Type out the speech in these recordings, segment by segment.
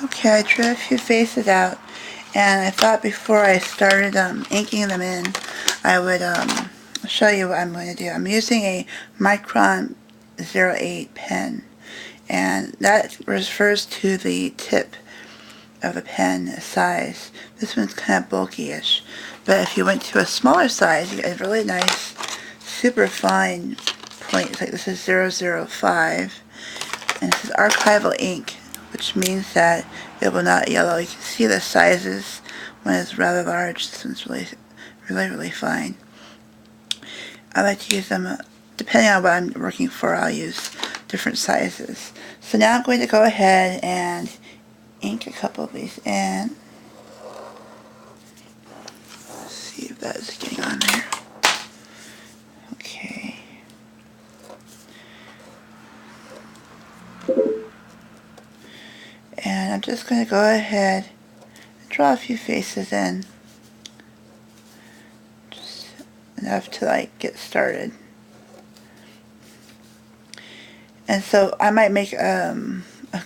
Okay, I drew a few faces out, and I thought before I started inking them in, I would show you what I'm going to do. I'm using a Micron 08 pen, and that refers to the tip of the pen size. This one's kind of bulky-ish, but if you went to a smaller size, you get a really nice, super fine point. Like this is 005, and this is archival ink, which means that it will not yellow. You can see the sizes. One is rather large. This one's really fine. I like to use them, depending on what I'm working for, I'll use different sizes. So now I'm going to go ahead and ink a couple of these in. Let's see if that's getting on there. Okay. And I'm just going to go ahead and draw a few faces in. Just enough to get started. And so I might make a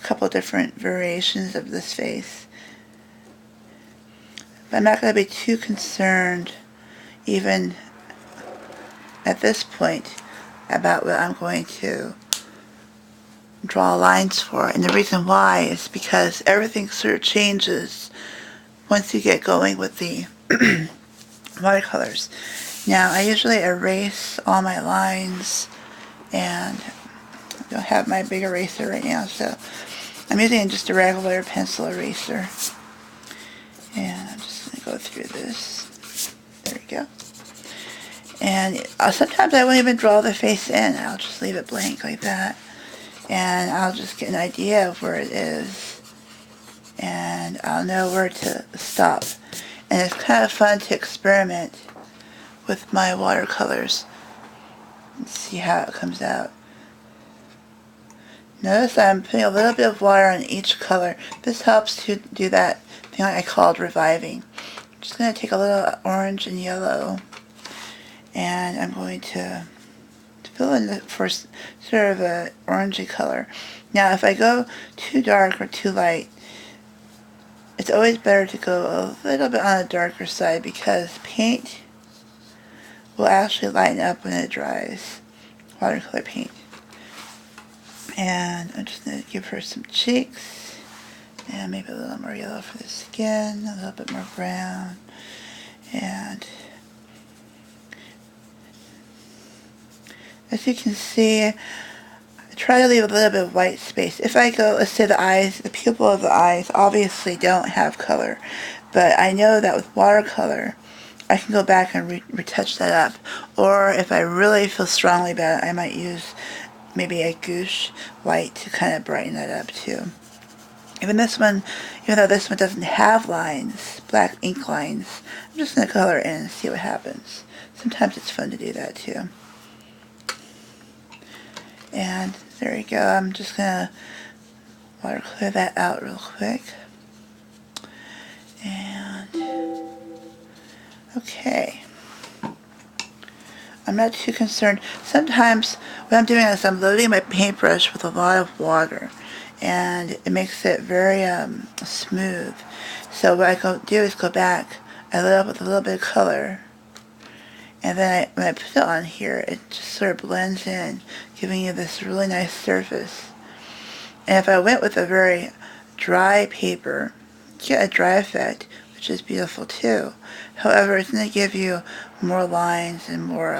couple different variations of this face. But I'm not going to be too concerned, even at this point, about what I'm going to draw lines for. And the reason why is because everything sort of changes once you get going with the watercolors. Now, I usually erase all my lines, and I don't have my big eraser right now, so I'm using just a regular pencil eraser. And I'm just going to go through this. There we go. And sometimes I won't even draw the face in. I'll just leave it blank like that. And I'll just get an idea of where it is. And I'll know where to stop. And it's kind of fun to experiment with my watercolors and see how it comes out. Notice I'm putting a little bit of water on each color. This helps to do that thing I called reviving. I'm just going to take a little orange and yellow, and I'm going to fill in the first sort of a orangey color. Now if I go too dark or too light, it's always better to go a little bit on the darker side, because paint will actually lighten up when it dries. Watercolor paint. And I'm just going to give her some cheeks, and maybe a little more yellow for the skin, a little bit more brown, and as you can see, I try to leave a little bit of white space. If I go, let's say the eyes, the pupil of the eyes obviously don't have color, but I know that with watercolor I can go back and retouch that up. Or if I really feel strongly about it, I might use maybe a gouache white to kind of brighten that up too. Even though this one doesn't have lines, black ink lines, I'm just going to color it in and see what happens. Sometimes it's fun to do that too. And there you go. I'm just going to watercolor that out real quick. And okay. I'm not too concerned. Sometimes what I'm doing is I'm loading my paintbrush with a lot of water, and it makes it very smooth. So what I do is go back, I load up with a little bit of color, and then when I put it on here, it just sort of blends in, giving you this really nice surface. And if I went with a very dry paper, you get a dry effect, which is beautiful too. However, it's going to give you more lines and more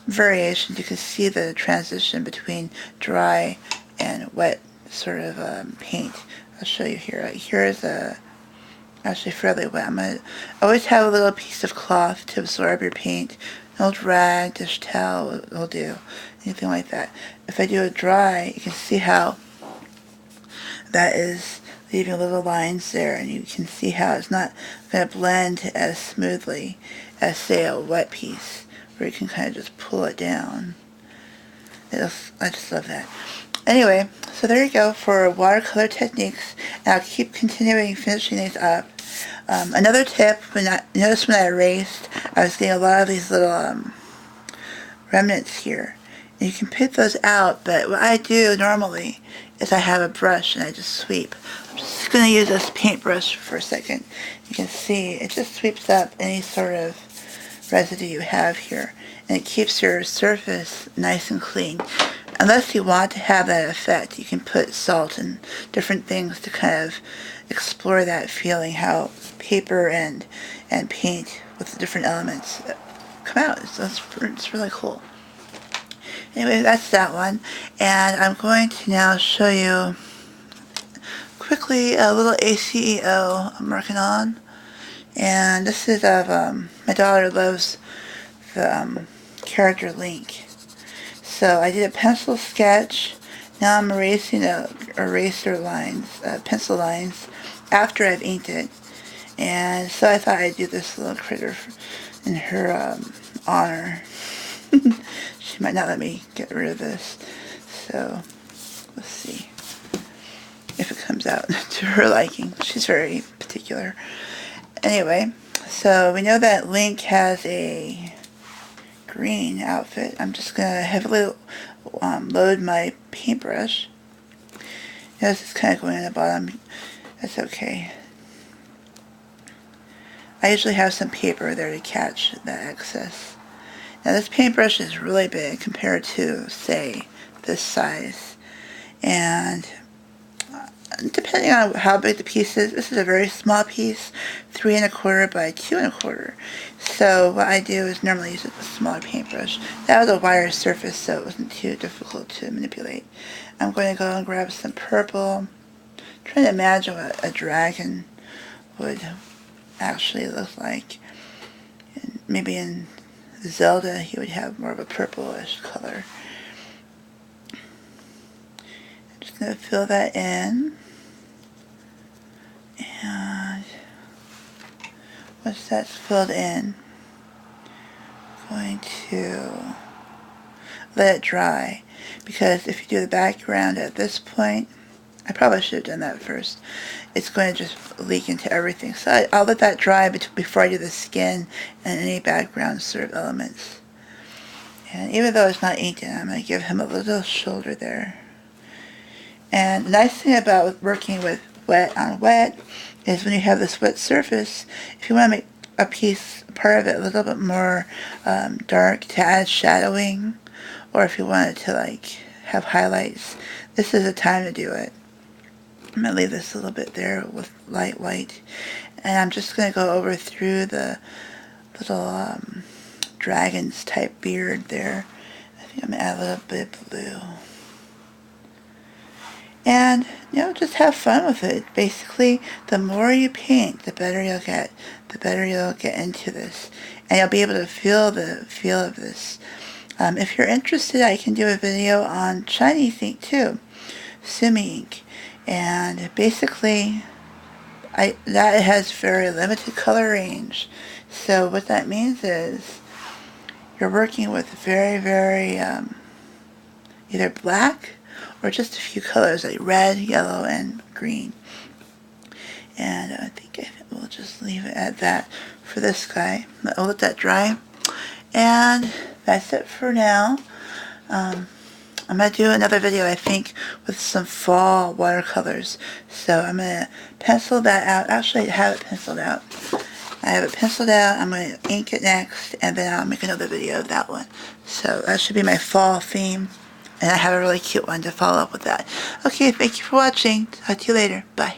variations. You can see the transition between dry and wet sort of paint. I'll show you here. Here is actually fairly wet. I'm going to always have a little piece of cloth to absorb your paint. An old rag, dish towel will do. Anything like that. If I do it dry, you can see how that is leaving little lines there, and you can see how it's not going to blend as smoothly as, say, a wet piece, where you can kind of just pull it down. I just love that. Anyway, so there you go for watercolor techniques, and I'll keep continuing finishing these up. Another tip, notice when I erased, I was getting a lot of these little remnants here. And you can pick those out, but what I do normally is I have a brush and I just sweep. I'm just going to use this paintbrush for a second. You can see it just sweeps up any sort of residue you have here, and it keeps your surface nice and clean. Unless you want to have that effect, you can put salt and different things to kind of explore that feeling, how paper and paint with the different elements come out. It's really cool. Anyway, that's that one, and I'm going to now show you quickly a little ACEO I'm working on. And this is of, my daughter loves the character Link. So I did a pencil sketch. Now I'm erasing the eraser lines, pencil lines, after I've inked it. And so I thought I'd do this little critter in her honor. She might not let me get rid of this. So let's see if it comes out to her liking. She's very particular. Anyway, so we know that Link has a green outfit. I'm just going to heavily load my paintbrush. Notice it's kind of going on the bottom. That's okay. I usually have some paper there to catch that excess. Now this paintbrush is really big compared to, say, this size. And depending on how big the piece is, this is a very small piece, 3 1/4 by 2 1/4. So what I do is normally use a smaller paintbrush. That was a wire surface, so it wasn't too difficult to manipulate. I'm going to go and grab some purple. I'm trying to imagine what a dragon would actually look like. And maybe in Zelda he would have more of a purplish color. I'm just going to fill that in. And once that's filled in, I'm going to let it dry, because if you do the background at this point, I probably should have done that first, it's going to just leak into everything. So I'll let that dry before I do the skin and any background sort of elements. And even though it's not inked in, I'm going to give him a little shoulder there. And the nice thing about working with wet on wet is when you have this wet surface, if you want to make a piece, part of it a little bit more dark to add shadowing, or if you wanted to like have highlights, this is the time to do it. I'm going to leave this a little bit there with light white, and I'm just going to go over through the little dragon's type beard there. I think I'm going to add a little bit of blue. And, you know, just have fun with it. Basically, the more you paint, the better you'll get. The better you'll get into this. And you'll be able to feel the feel of this. If you're interested, I can do a video on Chinese ink too. Sumi ink. And basically, that has very limited color range. So what that means is you're working with very, very either black or just a few colors like red, yellow, and green. And I think we'll just leave it at that for this guy. I'll let that dry. And that's it for now. I'm going to do another video, I think, with some fall watercolors. So I'm going to pencil that out. Actually, I have it penciled out. I have it penciled out. I'm going to ink it next, and then I'll make another video of that one. So that should be my fall theme. And I have a really cute one to follow up with that. Okay, thank you for watching. Talk to you later. Bye.